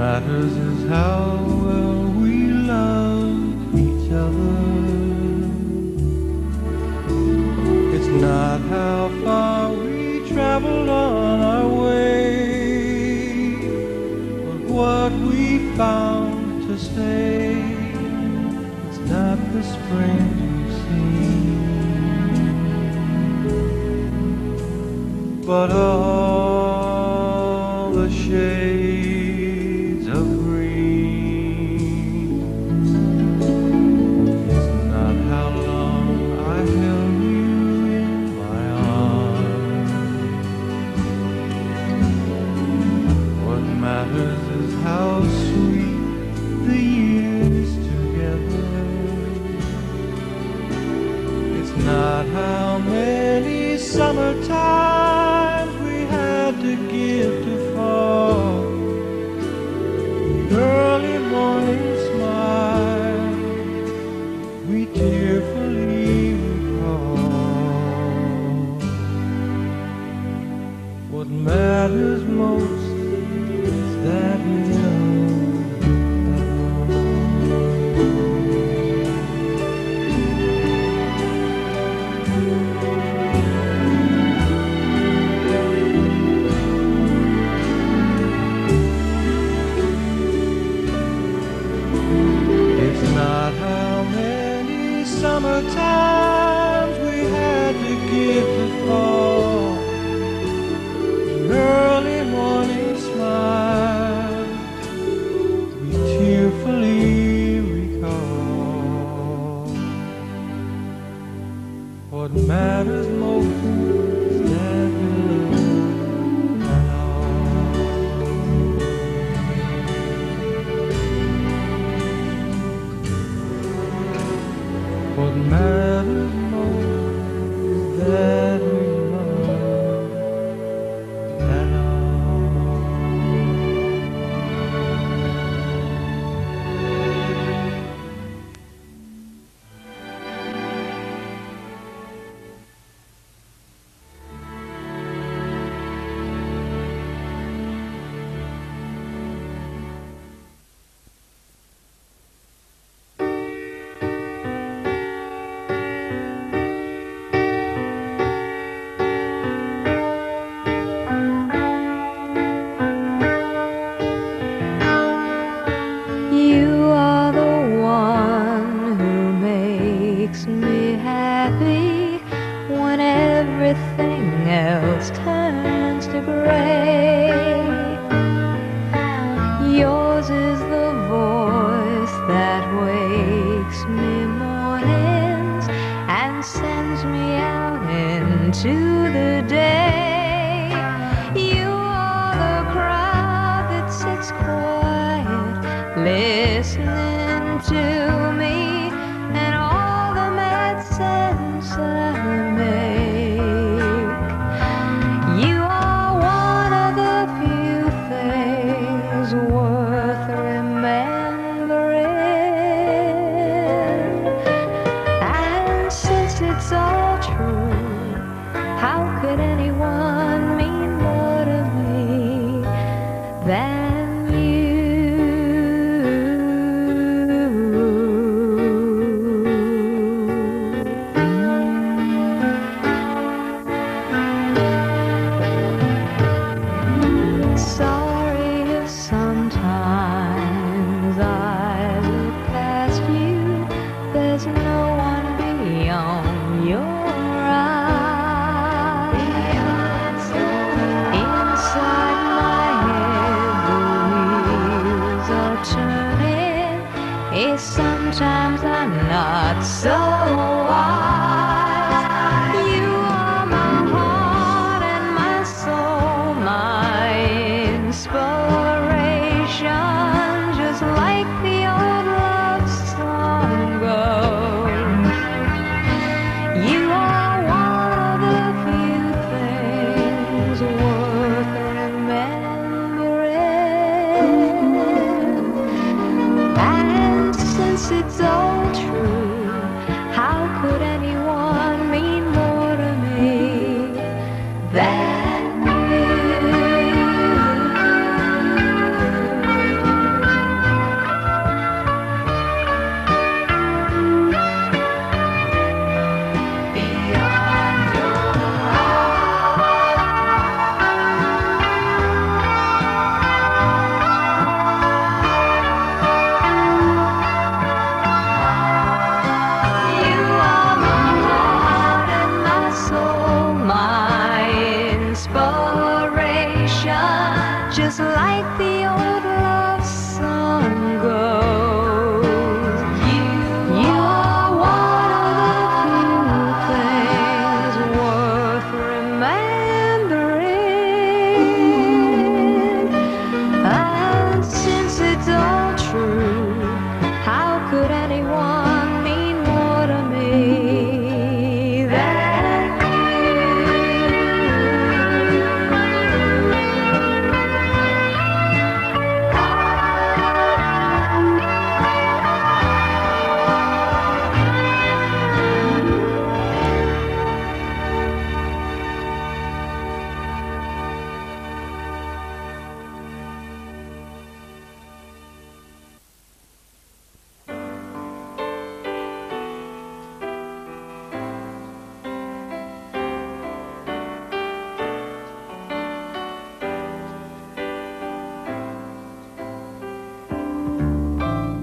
matters is how well we love each other. It's not how far we traveled on our way, but what we found to stay. It's not the spring you've seen, but all the shades of green. It's not how long I held you in my arms. What matters is how sweet the years together. It's not how many summertimes we had to give to fall. Early morning smile we tearfully recall. What matters most is that we love. Summertimes we had to give the fall. Early morning smile we tearfully recall. What matters most is that we love and all. What matters most is that we love and There's no one beyond your eyes.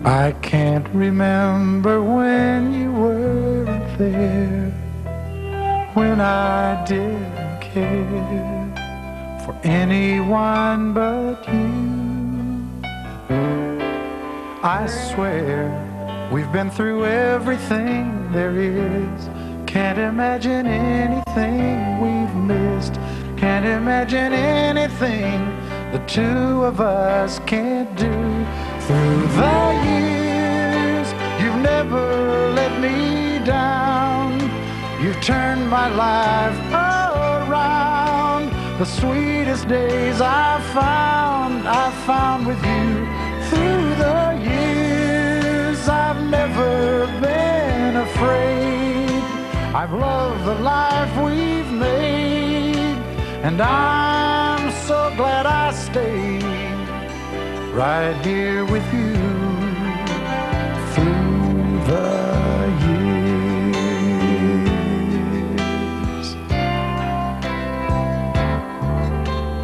I can't remember when you weren't there, when I didn't care for anyone but you. I swear we've been through everything there is. Can't imagine anything we've missed. Can't imagine anything the two of us can't do. Through the years, you've never let me down. You've turned my life around. The sweetest days I found with you. Through the years, I've never been afraid. I've loved the life we've made, and I'm so glad I stayed right here with you through the years.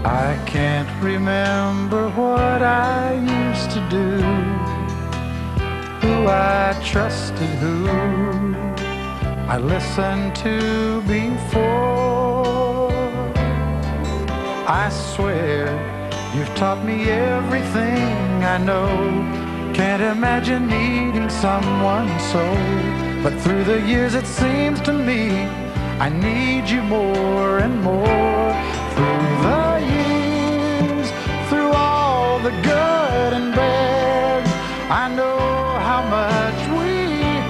I can't remember what I used to do, who I trusted, who I listened to before. I swear you've taught me everything I know. Can't imagine needing someone so. But through the years it seems to me I need you more and more. Through the years, through all the good and bad, I know how much we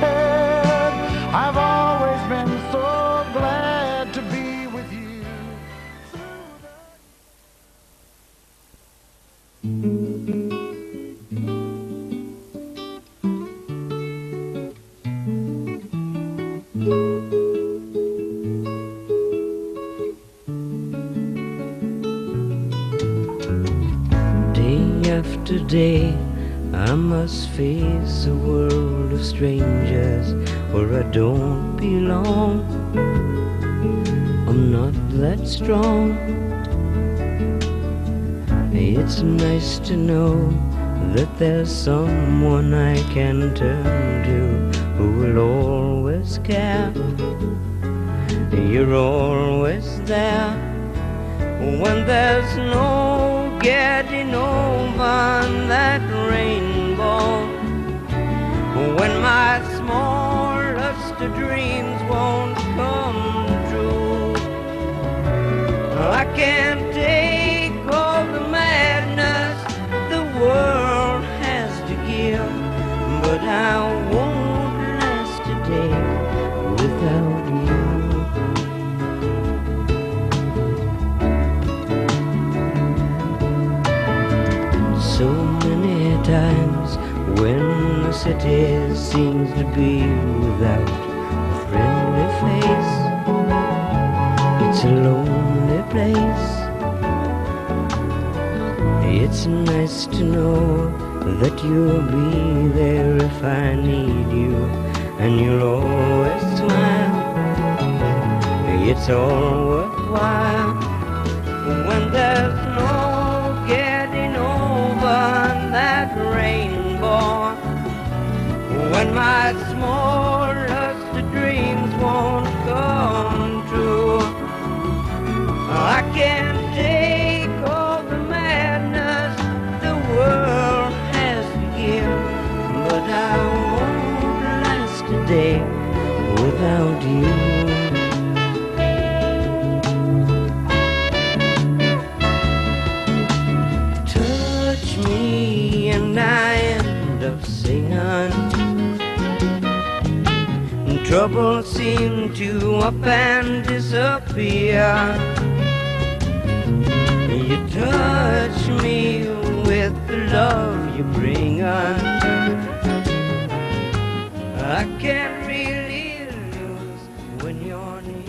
had. I've always been so glad to be with you. Day after day, I must face a world of strangers where I don't belong. I'm not that strong. It's nice to know that there's someone I can turn to who will always care. You're always there when there's no getting over that rainbow. When my smallest dreams won't come true, I can't take all the madness the world has to give, but I won't last a day without you. So many times when the city seems to be without a friendly face, it's a lonely place. It's nice to know that you'll be there if I need you, and you'll always smile. It's all worthwhile when there's no getting over that rainbow. When my smallest dreams won't come true, I can't take all the madness the world has to give, but I won't last a day without you. Touch me and I end up singing. Trouble seemed to up and disappear. You touch me with the love you bring on. I can't really lose when you're near.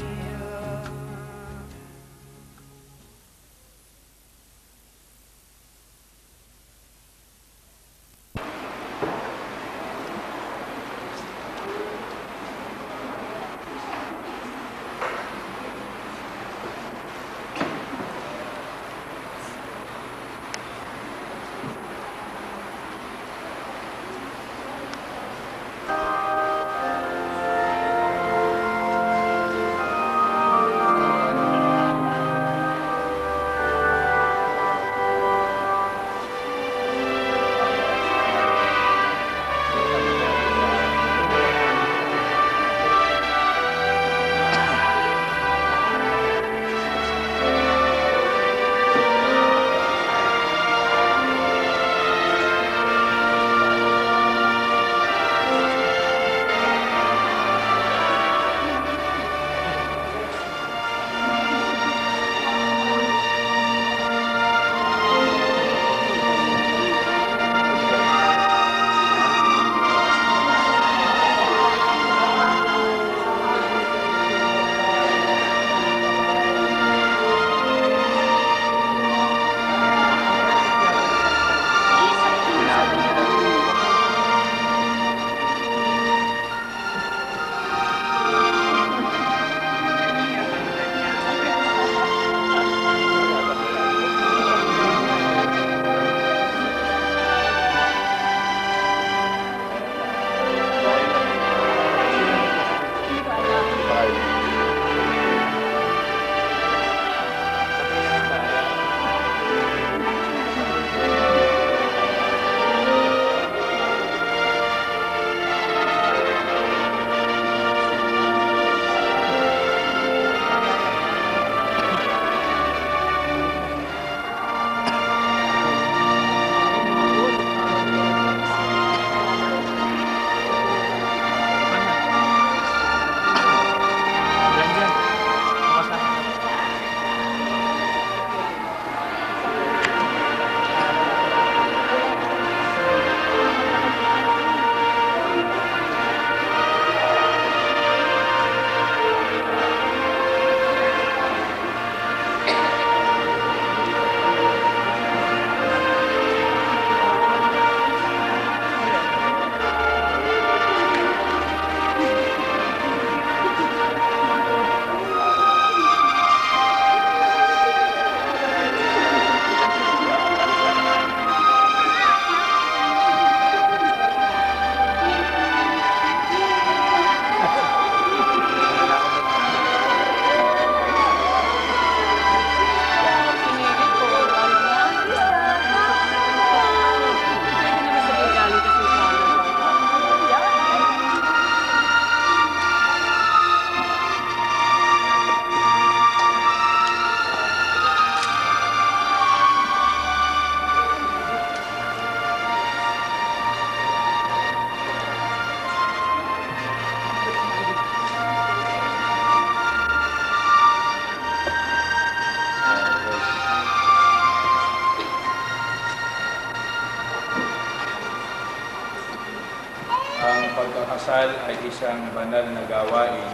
kasal ay isang banal na gawain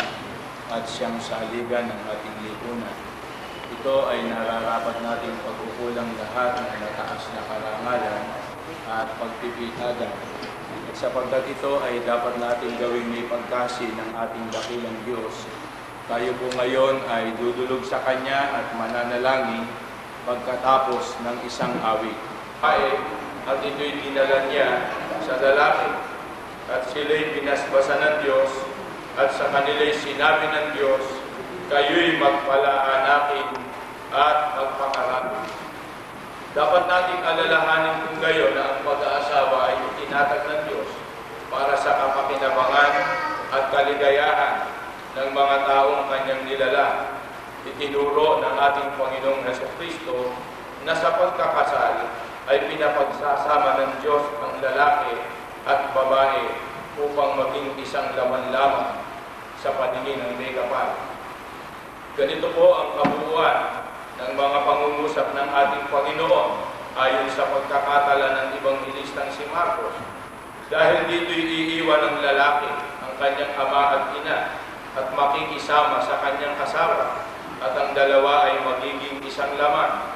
at siyang saligan ng ating lipunan. Ito ay nararapat nating pagkukulang lahat ng mataas na karangalan at pagpipitagan. At sapagkat ito ay dapat nating gawing may pagkasi ng ating dakilang Diyos, tayo po ngayon ay dudulog sa Kanya at mananalangin pagkatapos ng isang awit. At ito'y dinala niya sa lalaki at sila'y pinasbasan ng Diyos at sa kanila'y sinabi ng Diyos, kayo'y magpalaanakin at magpakarami. Dapat nating alalahanin kung gayon na ang pag-aasawa ay itinatag ng Diyos para sa kapakinabangan at kaligayahan ng mga taong kanyang nilala. Itinuro ng ating Panginoong Jesucristo na sa pagkakasal ay pinapagsasama ng Diyos ang lalaki at babae upang maging isang laman lamang sa paningin ng may kapal. Ganito po ang kabuuan ng mga pangungusap ng ating Panginoon ayon sa pagkakatala ng Ebanghelistang si Marcos. Dahil dito'y iiwan ng lalaki ang kanyang ama at ina at makikisama sa kanyang asawa at ang dalawa ay magiging isang laman.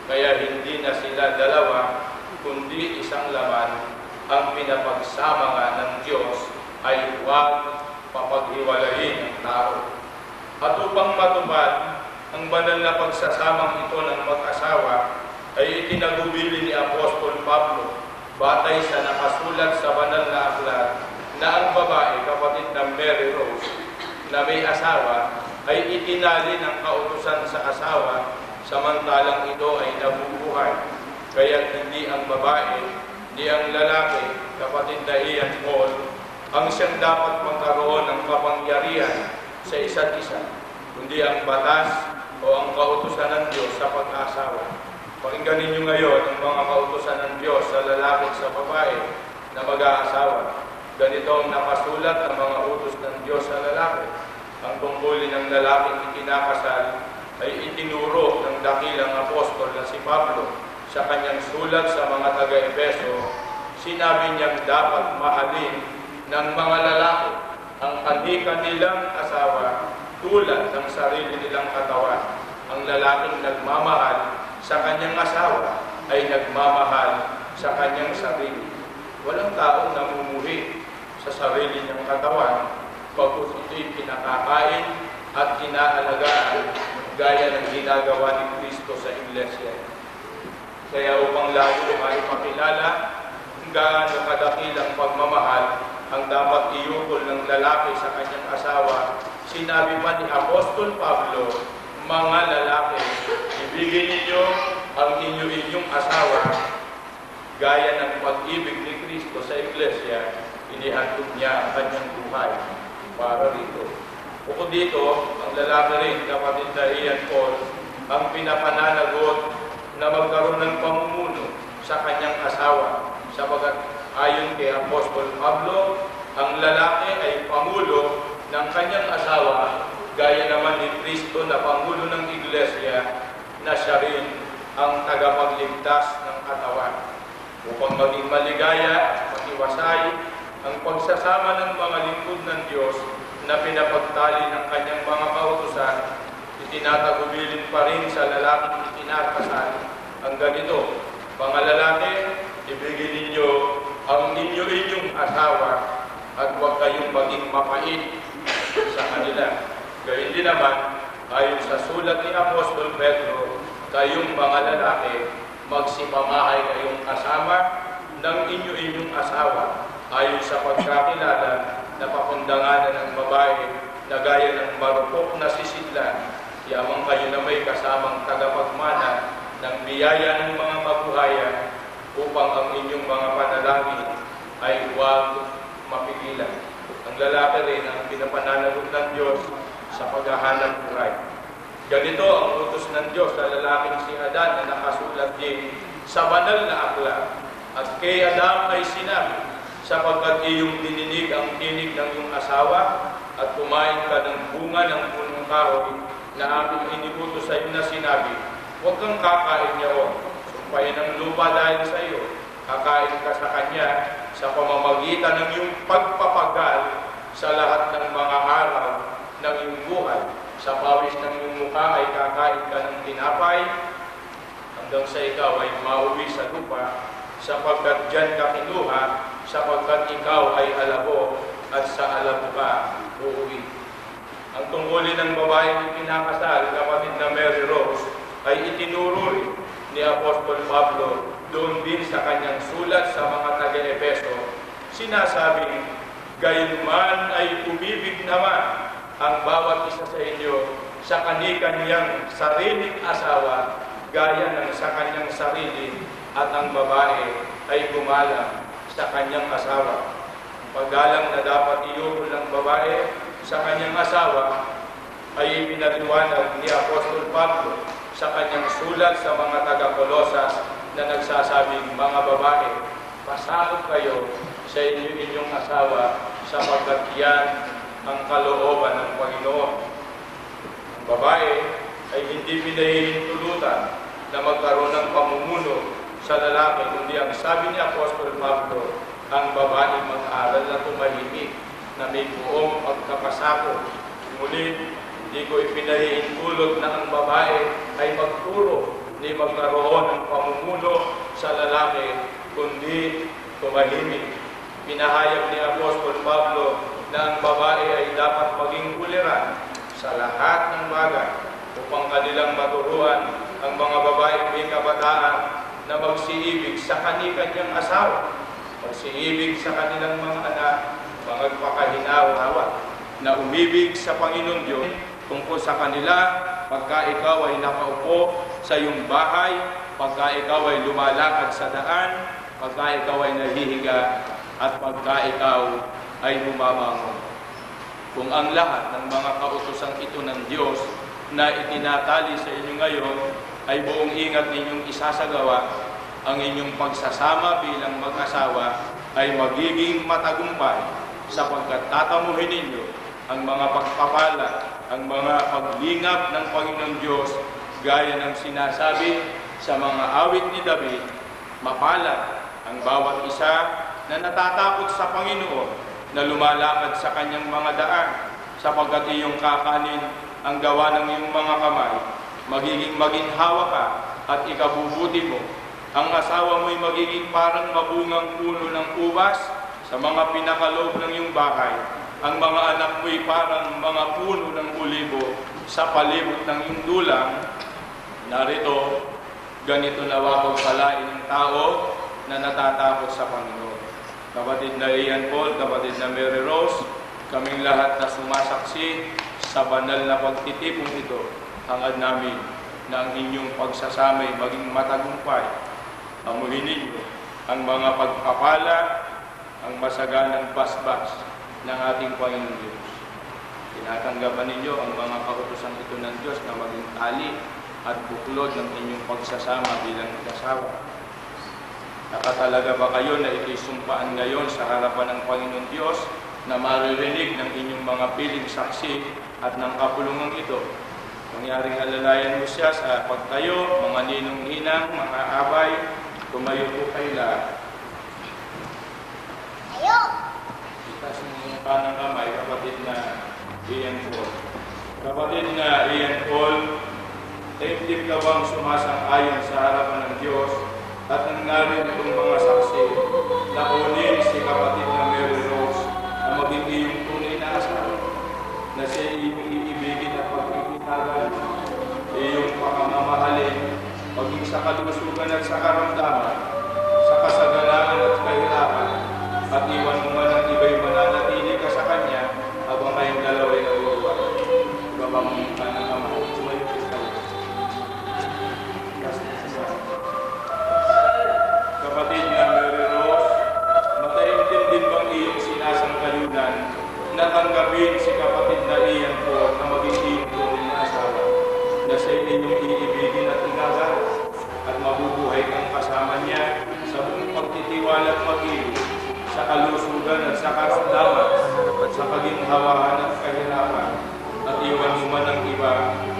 Kaya hindi na sila dalawa, kundi isang laman. Ang pinapagsama nga ng Diyos ay huwag papaghiwalayin ng tao. At upang matupad ang banal na pagsasamang ito ng mag-asawa, ay itinagubili ni Apostol Pablo batay sa nakasulat sa banal na aklat na ang babae, kapatid ng Mary Rose, na may asawa, ay itinali ng kautusan sa asawa samantalang ito ay nabubuhay. Kaya hindi ang babae, hindi ang lalaki, kapatid na Ian Paul, ang siyang dapat magkaroon ng kapangyarihan sa isa't isa, kundi ang batas o ang kautusan ng Diyos sa pag-asawa. Pakinggan ninyo ngayon ang mga kautusan ng Diyos sa lalaki at sa babae na mag-aasawa. Ganito ang nakasulat ng mga utos ng Diyos sa lalaki. Ang tungkulin ng lalaking ikinakasal ay itinuro ng dakilang apostol na si Pablo sa kanyang sulat sa mga taga-Epeso. Sinabi niyang dapat mahalin ng mga lalaki ang kanilang asawa tulad ng sarili nilang katawan. Ang lalaking nagmamahal sa kanyang asawa ay nagmamahal sa kanyang sarili. Walang taong namumuhi sa sarili niyang katawan pagkos ito'y pinakakain at inaalagaan gaya ng ginagawa ni Kristo sa Iglesia. Kaya upang lalo maipakilala kung gaano kadakilang pagmamahal ang dapat iukol ng lalaki sa kanyang asawa, sinabi pa ni Apostol Pablo, mga lalaki, ibigin ninyo ang inyong asawa gaya ng pag-ibig ni Kristo sa Iglesia, inihandog niya ang kanyang buhay para rito. Bukod dito, ang lalaki rin, kapatid na Ian Paul, ang pinapananagot na magkaroon ng pamumuno sa kanyang asawa. Sapagat ayon kay Apostol Pablo, ang lalaki ay pangulo ng kanyang asawa, gaya naman ni Kristo na pangulo ng Iglesia, na siya rin ang tagapagligtas ng katawan. Upang maging maligaya at matiwasay ang pagsasama ng mga lingkod ng Diyos na pinapagtali ng kanyang mga kautusan, itinatagubilin pa rin sa lalaking itinakasal ang ganito, mga lalaki, ibigin ninyo ang inyong asawa at huwag kayong maging mapait sa kanila. Gayun din naman, ayon sa sulat ni Apostol Pedro, kayong mga lalaki, magsipamahay kayong kasama ng inyong asawa ayon sa pagkakilala na pakundanganan ng babae na gaya ng marupok na sisidlan, yamang kayo na may kasamang tagapagmana ng biyaya ng mga kabuhayan upang ang inyong mga panalangin ay huwag mapigilan. Ang lalaki rin ang pinapananagot ng Diyos sa paghahanap buhay. Ganito ang utos ng Diyos sa lalaking si Adan na nakasulat din sa banal na aklat. At kay Adam ay sinabi, sapagkat iyong dininig ang tinig ng iyong asawa at kumain ka ng bunga ng punong kahoy na aming iniutos sa iyo na sinabi, huwag kang kakain niyaon. Sumpain ng lupa dahil sa iyo. Kakain ka sa kanya sa pamamagitan ng iyong pagpapagal sa lahat ng mga araw ng iyong buhay. Sa pawis ng iyong mukha ay kakain ka ng tinapay, hanggang sa ikaw ay mauwi sa lupa, sapagkat diyan ka kinuha, sapagkat ikaw ay alabo, at sa alabo ka uuwi. Ang tungkulin ng babaeng ipinakasal, kapatid na Mary Rose, ay itinuro rin ni Apostol Pablo doon din sa kanyang sulat sa mga taga-Epeso. Sinasabing, gayunman ay umibig naman ang bawat isa sa inyo sa kani-kanyang sariling asawa, gaya ng sa kanyang sarili, at ang babae ay gumalang sa kanyang asawa. Paggalang na dapat iuhol ng babae sa kanyang asawa ay pinaliwanag ni Apostol Pablo sa kanyang sulat sa mga taga-Kolosas na nagsasabing, mga babae, pasakop kayo sa inyong asawa sapagkat yan ang kalooban ng Panginoon. Ang babae ay hindi pinahihintulutan na magkaroon ng pamumuno sa lalaki, kundi ang sabi ni Apostol Pablo, ang babae mag-aral na tumahimik na may buong pagkapasakop. Ngunit, hindi ko ipinahihintulot na ang babae ay magturo ni magkaroon ng pamumuno sa lalaki, kundi tumahimik. Pinahayag ni Apostol Pablo na ang babae ay dapat maging kuliran sa lahat ng bagay upang kanilang maturuan ang mga babaeng may kabataan na magsiibig sa kani-kanyang asawa, magsiibig sa kanilang mga anak, magpakahinawa, na umibig sa Panginoon Diyos tungkol sa kanila pagka ikaw ay nakaupo sa iyong bahay, pagka ikaw ay lumalakad sa daan, pagka ikaw ay nahihiga, at pagka ikaw ay bumabangon. Kung ang lahat ng mga kautosang ito ng Diyos na itinatali sa inyo ngayon ay buong ingat ninyong isasagawa, ang inyong pagsasama bilang mag-asawa ay magiging matagumpay sapagkat tatamuhin ninyo ang mga pagpapala, ang mga paglingap ng Panginoong Diyos gaya ng sinasabi sa mga awit ni David, mapalad ang bawat isa na natatakot sa Panginoon, na lumalakad sa kanyang mga daan, sapagkat iyong kakanin ang gawa ng iyong mga kamay, magiging maginhawa ka at ikabubuti mo. Ang asawa mo'y magiging parang mabungang puno ng ubas sa mga pinakaloob ng iyong bahay. Ang mga anak mo'y parang mga puno ng olibo sa palibot ng iyong dulang. Narito, ganito nawa pagpalain ng tao na natatakot sa Panginoon. Kapatid na Ian Paul, kapatid na Mary Rose, kaming lahat na sumasaksi sa banal na pagtitipong ito, hangad namin na ang inyong pagsasamay maging matagumpay. Amuhin ninyo ang mga pagpapala, ang masaganang basbas ng ating Panginoon Diyos. Tinatanggapan ninyo ang mga kautusan ito ng Diyos na maging tali at buklod ng inyong pagsasama bilang mag-asawa. Nakatalaga ba kayo na ito'y sumpaan ngayon sa harapan ng Panginoon Diyos na maririnig ng inyong mga piling saksi at ng kapulungan ito? Mangyaring alalayan mo siya sa pagtayo, mga ninong-ninang, mga abay, tumayo po kayo lahat. Tayo! Itas ng inyong kanang kamay, kapatid na Ian Paul. Kapatid na Ian Paul, taimtim ka bang sumasang-ayon sa harapan ng Diyos at nangarin itong mga saksi na kunin si kapatid na Mary Rose na maging iyong tunay na asawa, na siya iyong iibigin at pagkikitagan, iyong pakamamahalin, maging sa kalusugan at sa karamdaman, sa kasagalaan at kahirapan, at iwan mo man ang iba'y mananatili ka sa Kanya habang kayong dalawa'y nabubuhay. Ibabang mo ka ng kamay. Sumayo ka sa kapatid na Mary Rose, mataimtim din bang iyong sinasangkayunan na tanggapin si kapatid na Ian po na maging iyong tunay na asawa, na siya inyong iibigin at igagal at mabubuhay kang kasama niya sa buong pagtitiwala at mag-ibig, sa kalusugan at sa karamdaman, sa kaginhawahan at kahirapan, at iwan mo man ang iba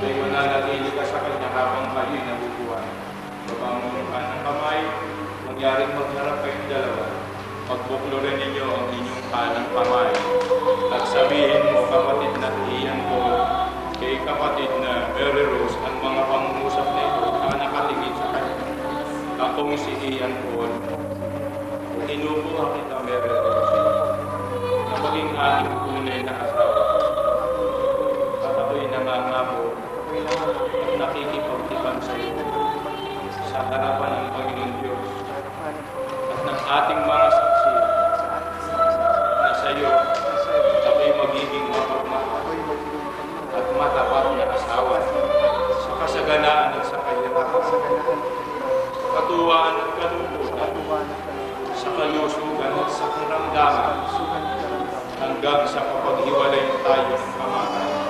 ay mananatili ka sa Kanya habang kayo'y nabubuhay. Babangon ka ng kamay, mangyaring magharap kayong dalawa. Pagbuklod ninyo ang inyong kanang kamay at sabihin mo, kapatid na Ian ko, kay kapatid na Mary Rose, ang mga pangungusap na ito na nakatingin sa kanya. Akong si Ian Paul, inubuha kita, Mary Rose, na maging aking tunay na asawa. At ako'y nangangako at nakikipagtipan sa iyo sa harapan ng Panginoon Diyos at ng ating mga saksi na sa iyo ako'y magiging mapagmahal at matapat na asawa sa kasaganaan at sa kahirapan, sa katuwaan at kalungkutan, sa kalusugan at sa karamdaman, hanggang sa kapaghiwalay tayo ng kamatayan.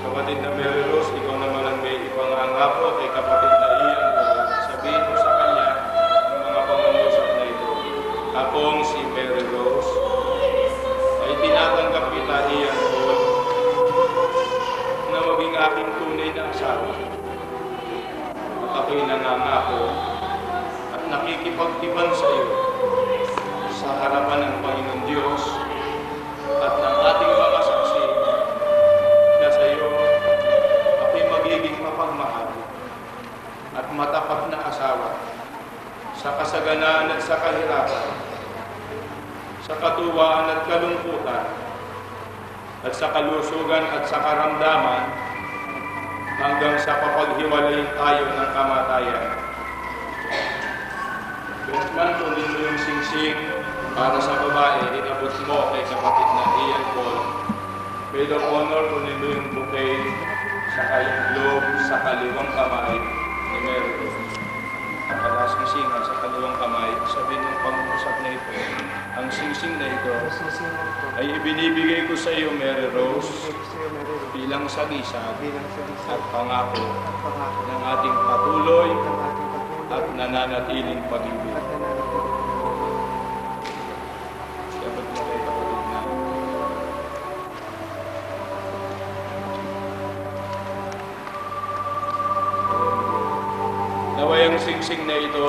Kapatid na Mary Rose, ikaw naman ang may ipangangako kay kapatid na Ian ko. Sabihin mo sa kanya ang mga pangungusap na ito. Akong si Mary Rose ay tinatanggap kita, Ian ko, na maging aking tunay na asawa. At ako'y nangangako at nakikipagtipan sa iyo sa harapan ng Panginoon Diyos at ng ating mga saksi na sa iyo ako'y magiging mapagmahal at matapat na asawa sa kasaganaan at sa kahirapan, sa katuwaan at kalungkutan, at sa kalusugan at sa karamdaman, hanggang sa papaghiwalayin tayo ng kamatayan. Benchman, kunin mo yung singsing para sa babae, inabot mo kay kapatid na Ian Paul. Maid of honor, kunin mo yung bouquet sa kayong globe sa kaliwang kamay ni Mary Rose. Ang kalasingsingan sa kaliwang kamay, sabihin ng pangusap na ito, ang singsing na ito ay ibinibigay ko sa iyo, Mary Rose, bilang sagisag at pangako ng ating patuloy at nananatiling pag-ibig. Dapat mo kay kapatid na. Naway ang singsing na ito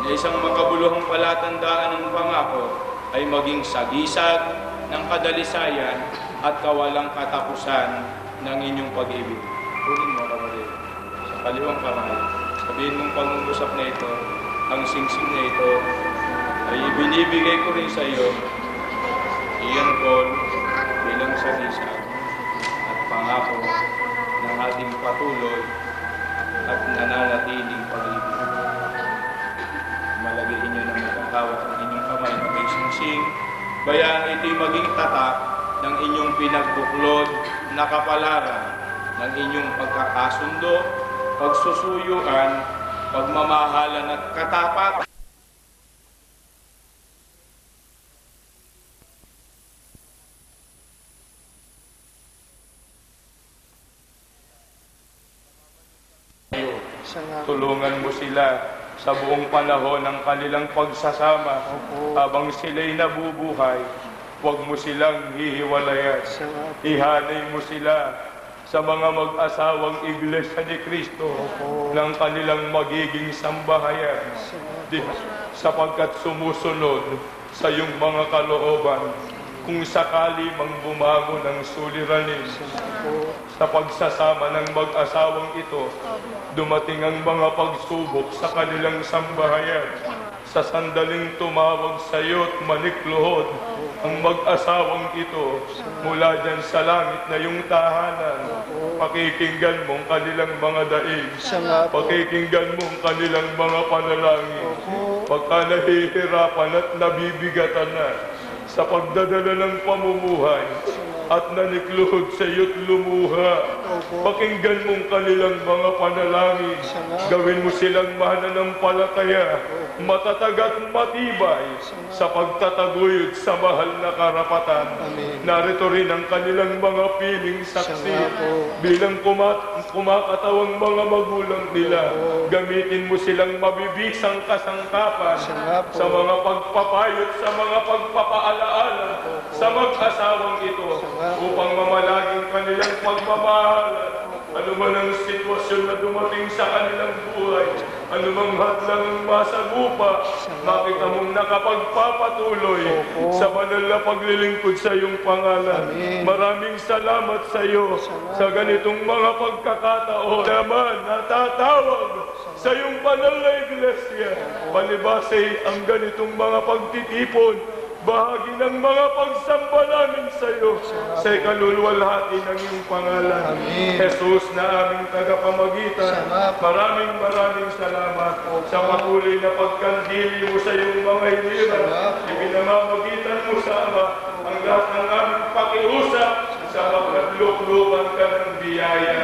na isang makabuluhang palatandaan ng pangako ay maging sagisag ng kadalisayan at kawalang katapusan ng inyong pag-ibig. Kunin mo, kapatid, sa kaliwang kamay. Sabihin mong pangungusap na ito, ang singsing na ito, ay ibinibigay ko rin sa iyo, Ian Paul, bilang sagisag at pangako ng ating patuloy at nananatiling pag-ibig. Malagiin niyo na magkahawak ang inyong kamay na may singsing, bayaan ito'y maging tatak ng inyong pinagbuklod na kapalaran ng inyong pagkakasundo, pagsusuyuan, pagmamahalan at katapatan. Tulungan mo sila sa buong panahon ng kanilang pagsasama. Habang sila'y nabubuhay, huwag mo silang hihiwalayan. Ihanay mo sila sa mga mag-asawang Iglesia ni Cristo ng kanilang magiging sambahayan, sapagkat sumusunod sa iyong mga kalooban kung sakali mang bumangon ng suliranin. Sa pagsasama ng mag-asawang ito, dumating ang mga pagsubok sa kanilang sambahayan. Sa sandaling tumawag sa iyo't manikluhod ang mag-asawang ito mula dyan sa langit na iyong tahanan, pakikinggan mong kanilang mga daig, pakikinggan mong kanilang mga panalangin. Pagka nahihirapan at nabibigatan na sa pagdadala ng pamumuhay at nanikluhod sa iyo't lumuha, pakinggan mong kanilang mga panalangin. Gawin mo silang mananampalataya, matatag at matibay sa pagtataguyod sa mahal na karapatan. Narito rin ang kanilang mga piling saksi bilang kumakatawang mga magulang nila. Gamitin mo silang mabibisang kasangkapan sa mga pagpapayot, sa mga pagpapaalaala sa mag-asawang ito, upang mamalaging kanilang pagmamahal Ano man ang sitwasyon na dumating sa kanilang buhay, ano mang hadlang ang masagupa, makita mong nakapagpapatuloy sa banal na paglilingkod sa iyong pangalan. Maraming salamat sa iyo sa ganitong mga pagkakataon naman natatawag sa iyong banal na iglesia. Palibasay ang ganitong mga pagtitipon, bahagi ng mga pagsamba namin sa iyo sa ikaluluwalhati ng iyong pangalan. Jesus na aming tagapamagitan, maraming salamat sa patuloy na pagkandili mo sa iyong mga hilira. Ipinamamagitan mo sa Ama ang lahat ng aming pakiusap sa pagkatluklukan ka ng biyaya.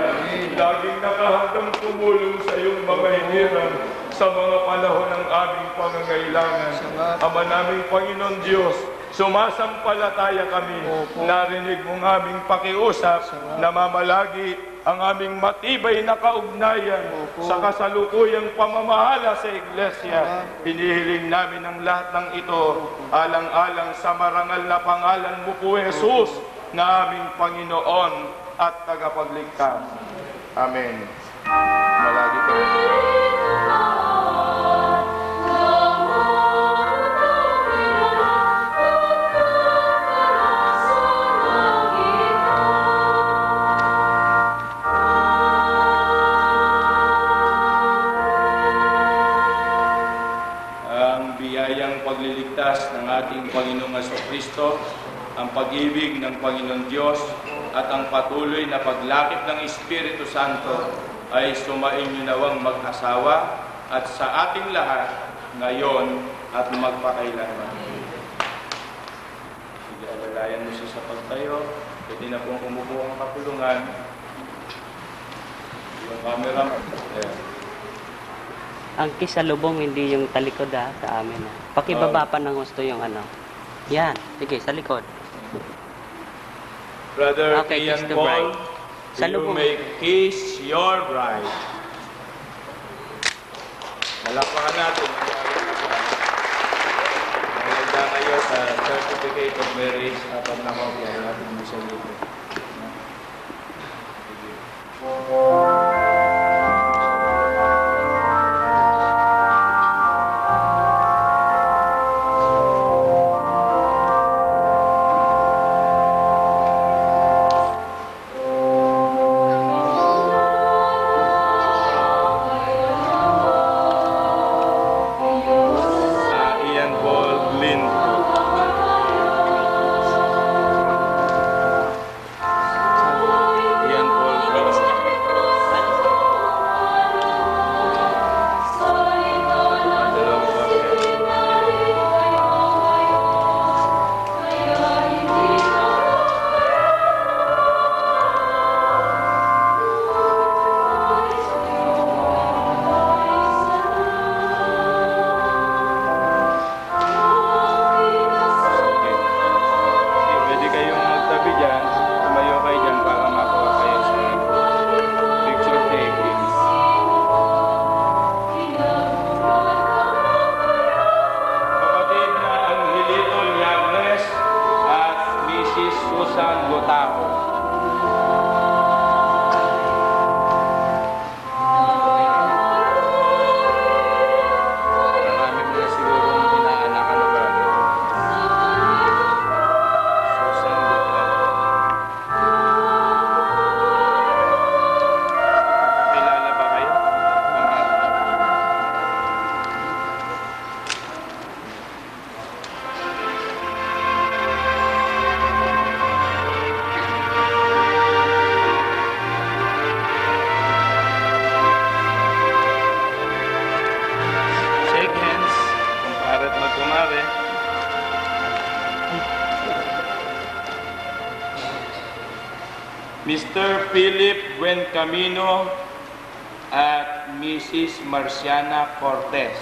Laging nakahandang tumulong sa iyong mga hinirang sa mga panahon ng aming pangangailangan. Ama naming Panginoon Diyos, sumasampalataya kami. Narinig mong aming pakiusap, namamalagi ang aming matibay na kaugnayan sa kasalukuyang pamamahala sa Iglesia. Hinihiling namin ang lahat ng ito alang-alang sa marangal na pangalan mo po, Jesus, na aming Panginoon at tagapagligtas. Amen. Malagi kayo. Pagliligtas ng ating Panginoong Jesucristo, ang pag-ibig ng Panginoon Diyos at ang patuloy na paglakip ng Espiritu Santo ay sumainyo nawang mag-asawa at sa ating lahat ngayon at magpakailanman. Sige, alalayan mo siya sa pagtayo. Pwede na pong umupo ang kapulungan. Yung camera. Ayan. Ang kisalubong, hindi yung talikod sa amin. Pakibaba pa ng gusto yung ano. Yan. Sige, sa likod. Brother Okay, Ian kiss the Paul, bride. you Salubong. may kiss your bride. Malapakan natin. Maganda kayo sa Certificate of Marriage at ang nakopya natin mo sa dito. Mr. Philip Buencamino at Mrs. Marciana Cortez.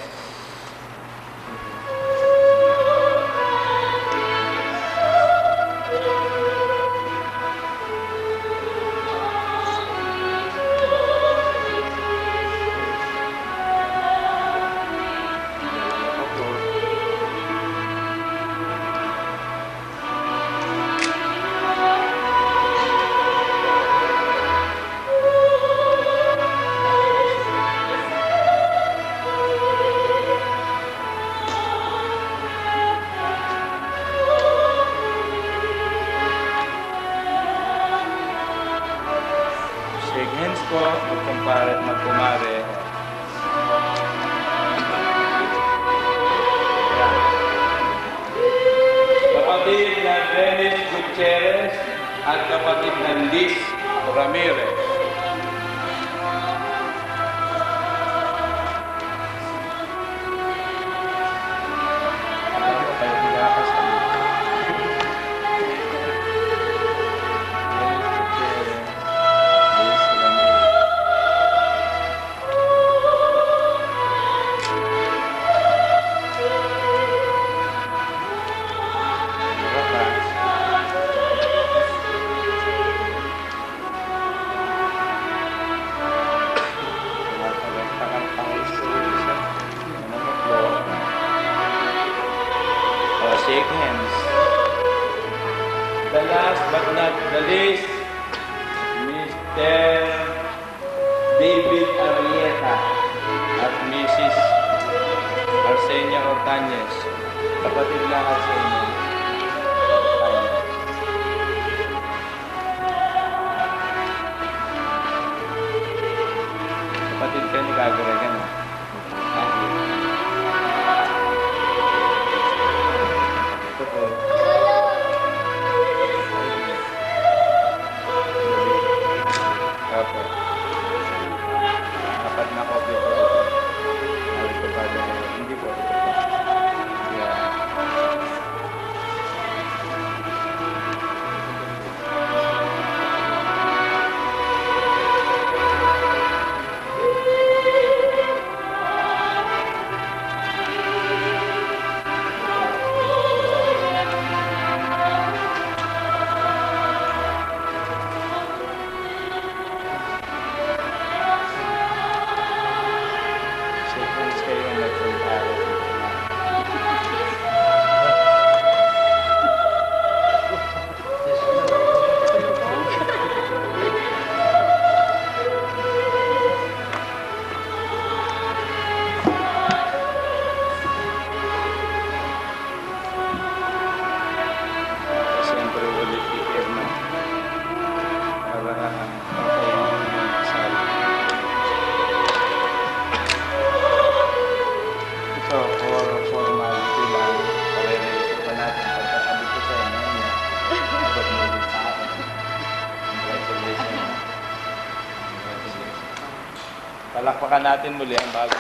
Shake hands po, magkumpare at magkumare. Kapatid na Dennis Gutierrez at kapatid na Liz Ramirez. Shake hands. The last but not the least, Mr. David Arrieta at Mrs. Arsenia Ortañez. Kapatid na Arsenia Ortañez. Kapatid ka ni Kagaragan. Dapat na copy po ito. Ito pa rin. Hindi po. Ito po. Yeah. Palakpakan natin muli ang bago.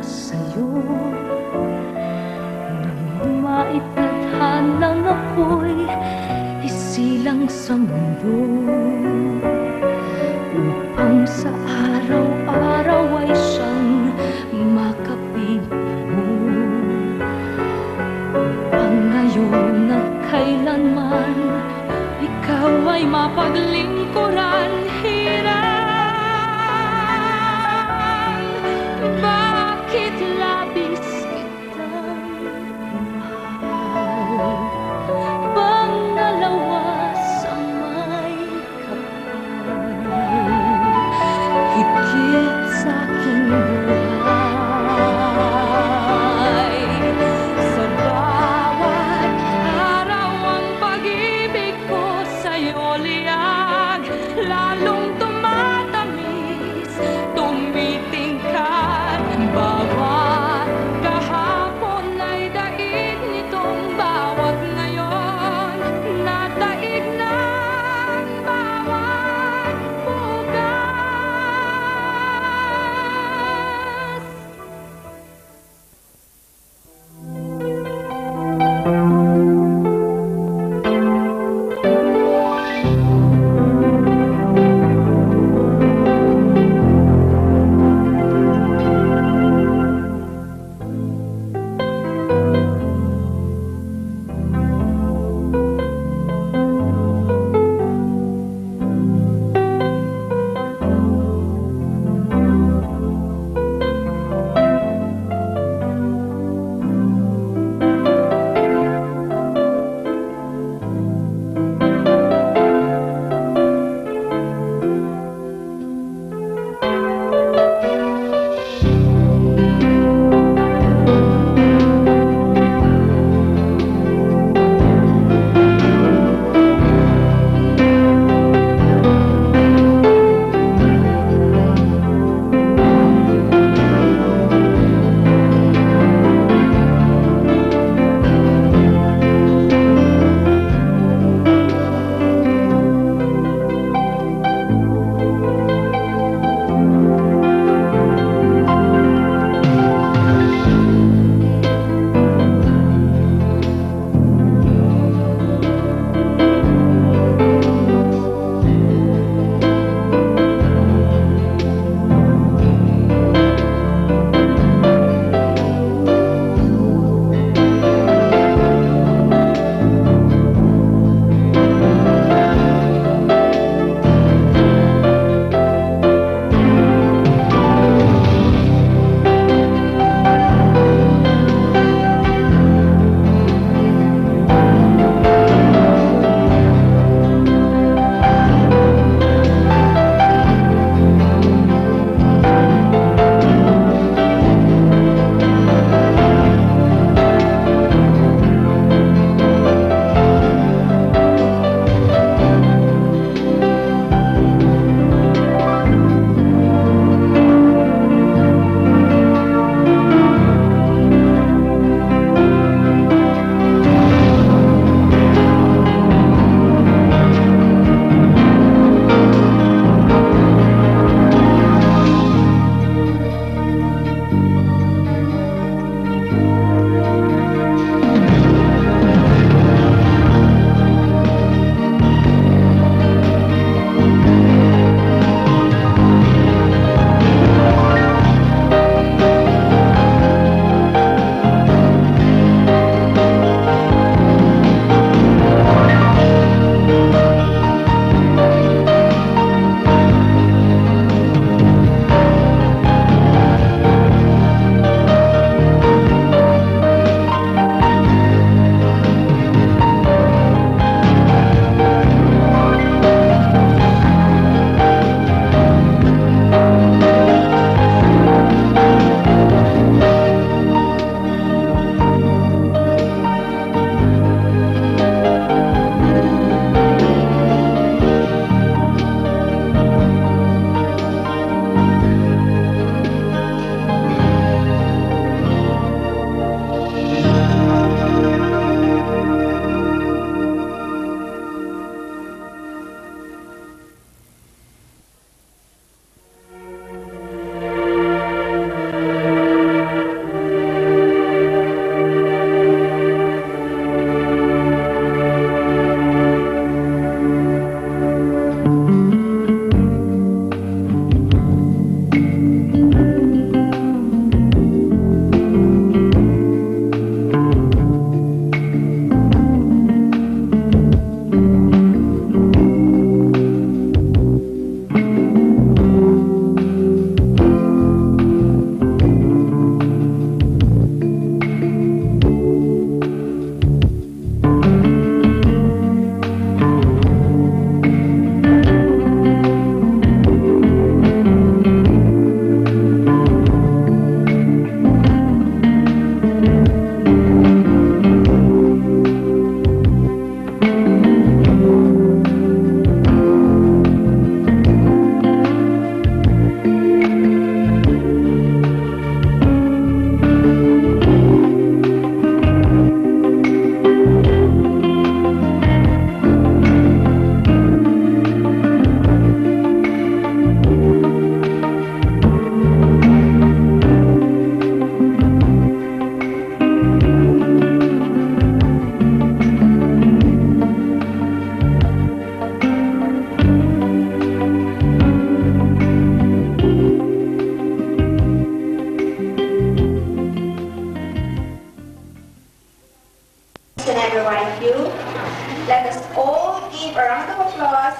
sa'yo. Nang maitadhanang ako'y isilang sa mundo, upang sa araw-araw ay siyang makapiling mo, upang ngayon at kailanman ikaw ay mapaglingkuran. Hirang, bakit labis kitang mahal? Pangalawa sa may kapal, higit sa aking buhay. Sa bawat araw ang pag-ibig ko sa'yo liyan.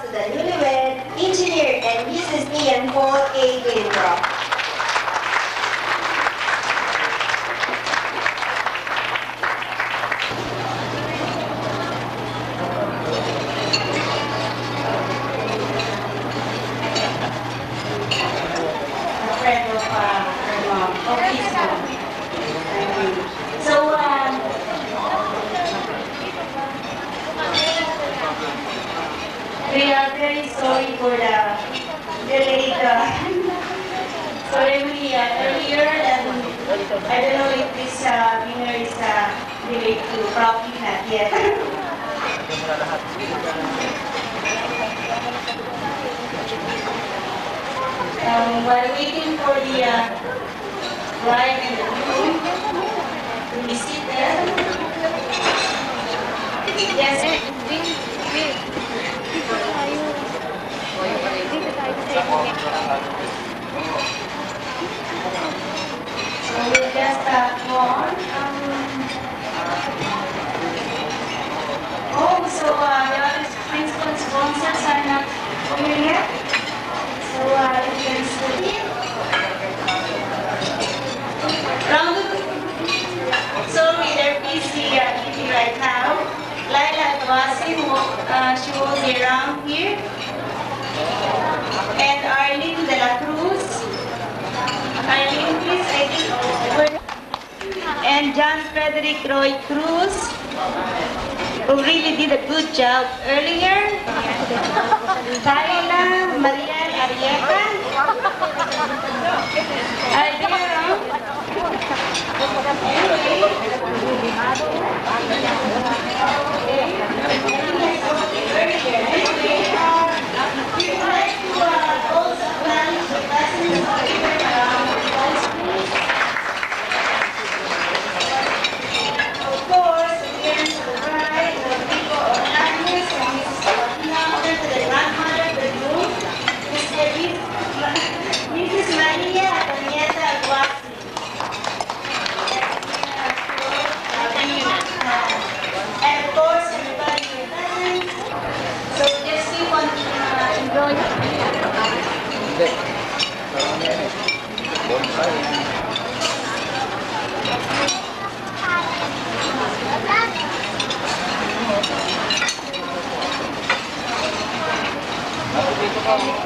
applause to the newlywed engineer and Mrs. Ian Paul A. Gilbrook. We are very sorry for the delayed ceremony earlier, and I don't know if this winner is delayed to probably not yet. While waiting for the bride and the groom to be seated. Yes. So we'll just go on. So the other principal sponsors are not here yet. So you can study. Round of sorry, they're busy eating right now. Laila Atwasi, she will be around here. And Arlene De La Cruz. Arlene, please, I think. And John Frederick Roy Cruz, who really did a good job earlier. Tyla Maria Arieta. Are they around? Mrs. Maria Antonieta Aguasi. And of course, everybody present. So just keep on enjoying.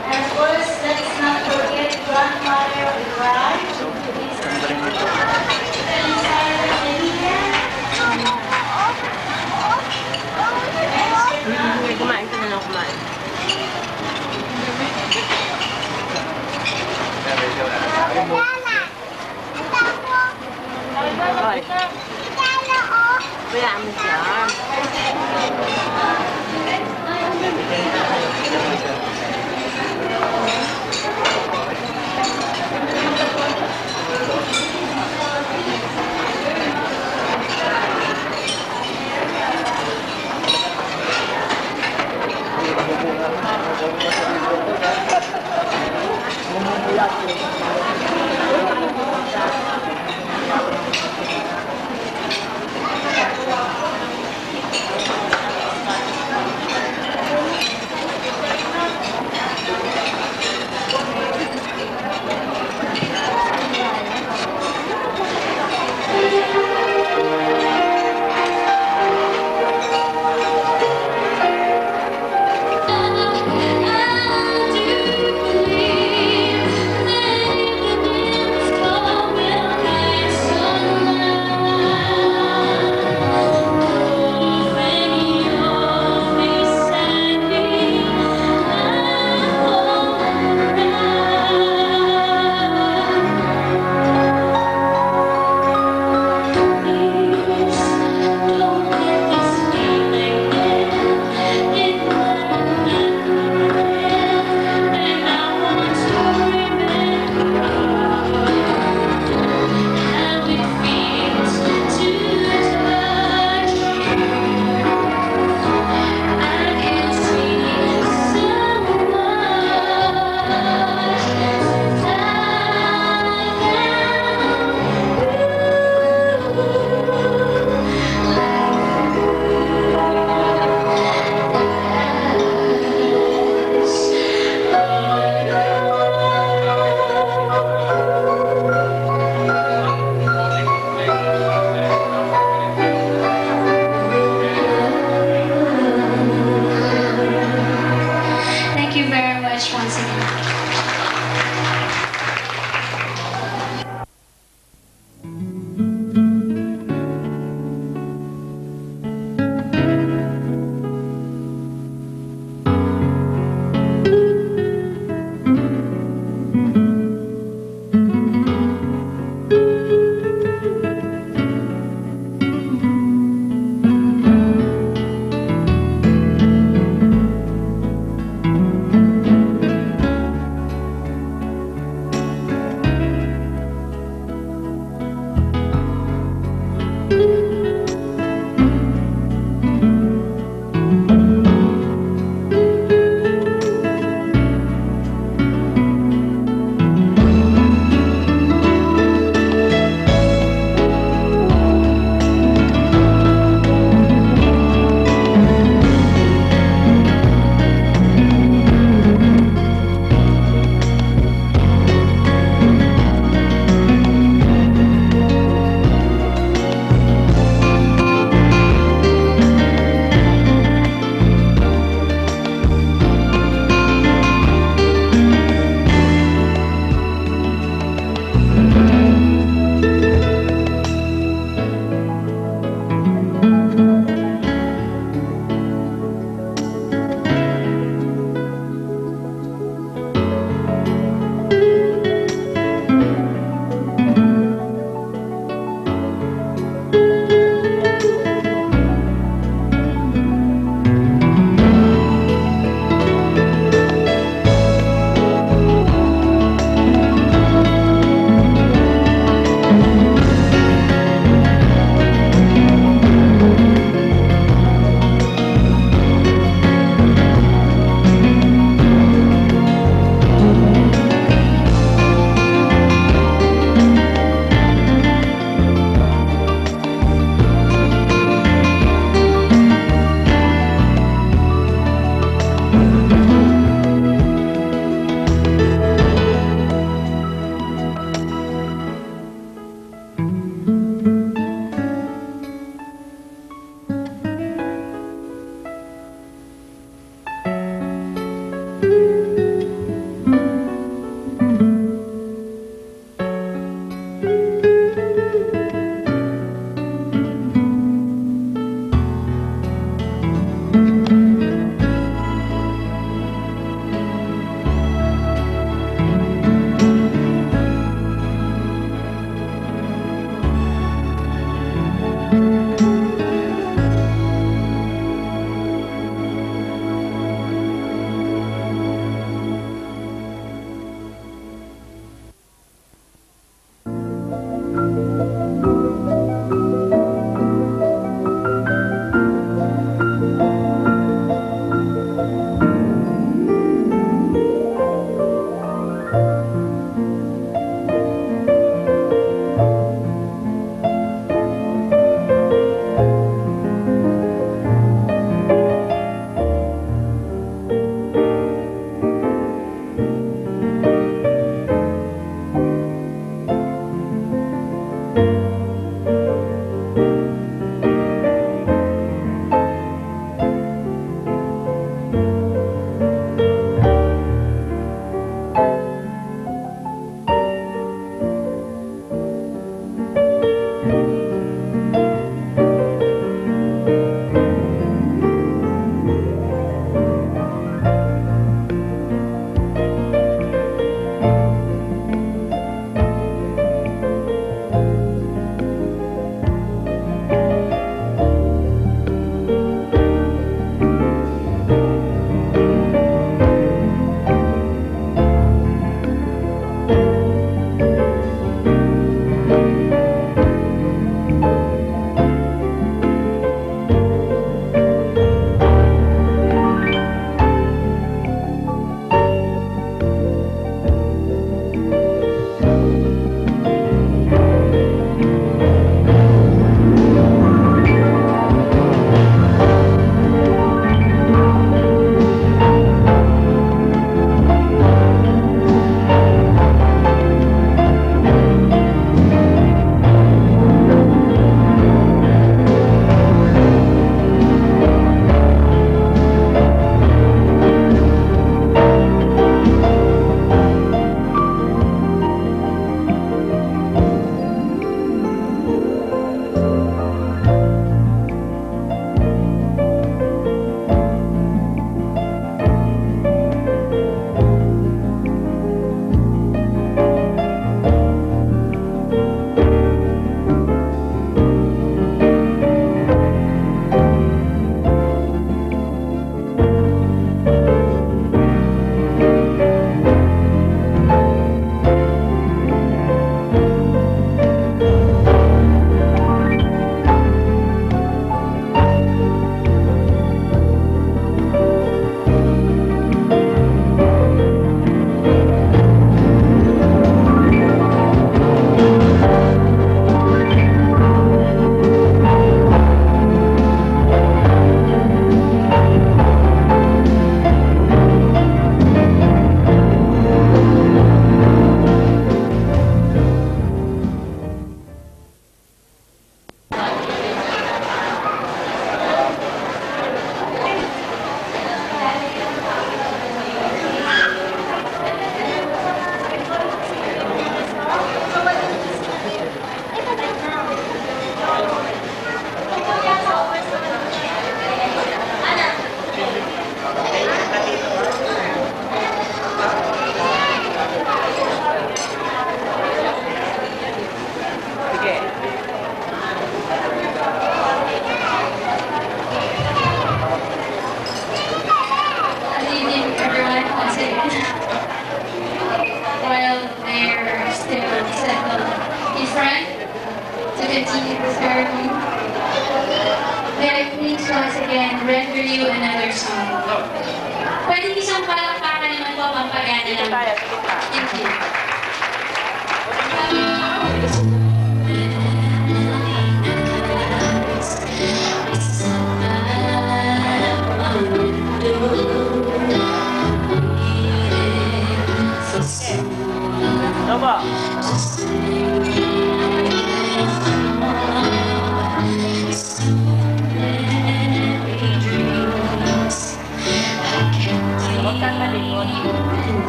And of course, let's not forget grandmother of the bride. Kumain ka na lang kumain. Kaya mo siya.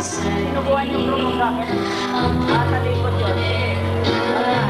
Sinubuhan yung tulong sa akin. Talikod yun. Sige.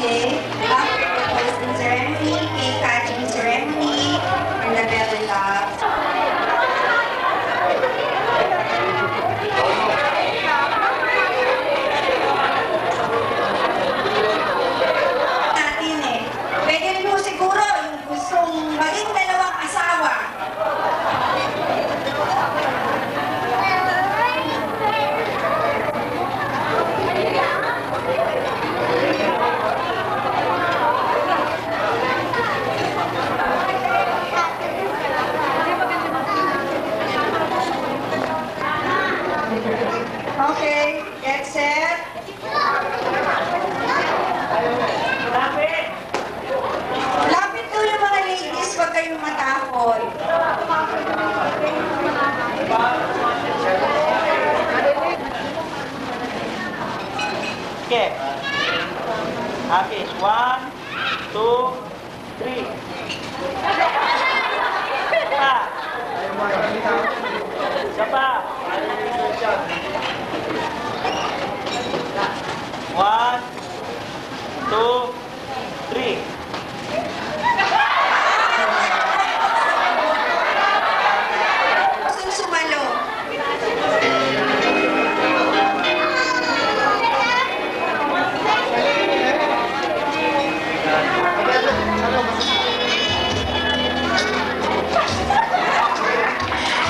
Okay. After the toasting ceremony, cake cutting ceremony, and the belly laugh. Natin eh. Pwede rin mo siguro yung gustong maging dalawang asawa. Okay, get set. Lapit ko yung mga ladies, huwag kayong matakot. Okay. Okay, 1, 2, 3. Pa. Isa pa. 1, 2, 3. Gustong sumalo.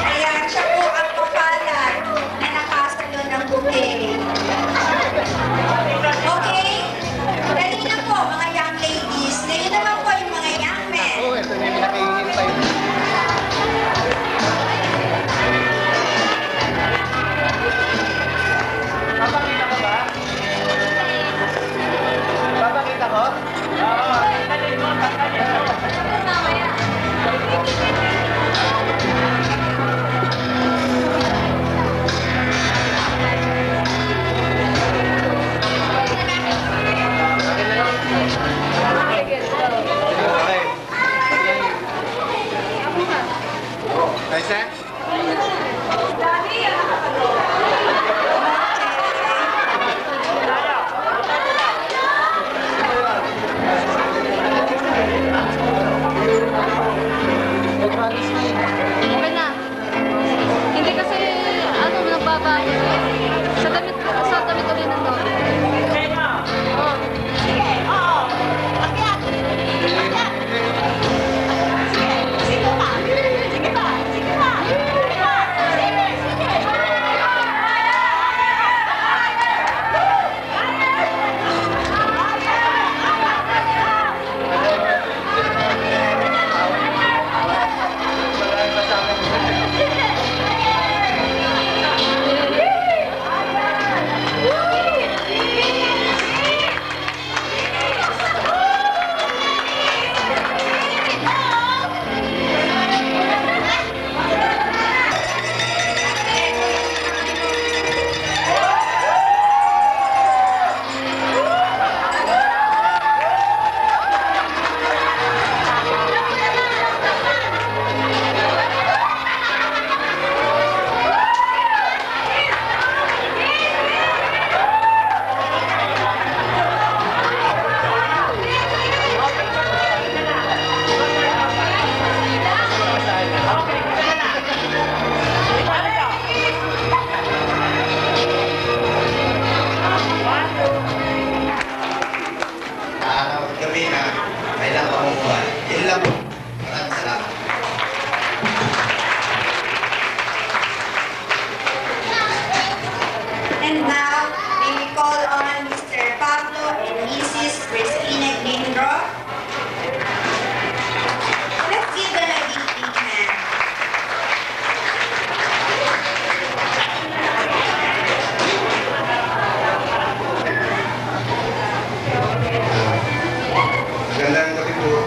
Ayan, siya po ang kapalan na nakasalo ng bouquet. Okay? Dali na po, mga young ladies. Ngayon naman po yung mga young men. Oh, ito na yung pinakahihintay. Papakita ko ba? Papakita ko? Oo. Tanggalin mo, tanggalin mo. Nice, eh? Okay na. Hindi kasi, ano, nagbabago. Sa damit ulit ng doon. Okay na. Oh. Oo. Gabi na, kailangan mamukuha. Yun lang po. Maraming salamat. And now, may we call on Mr. Pablo and Mrs. Christina Gindro. Let's give them a big hand. Magandang gabi po.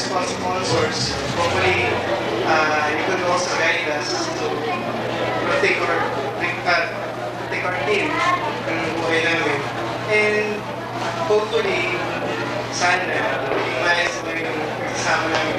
small sponsors. Hopefully, you could also guide us to take our team ng buhay namin. And hopefully, sana, yung maayos mo yung kasama namin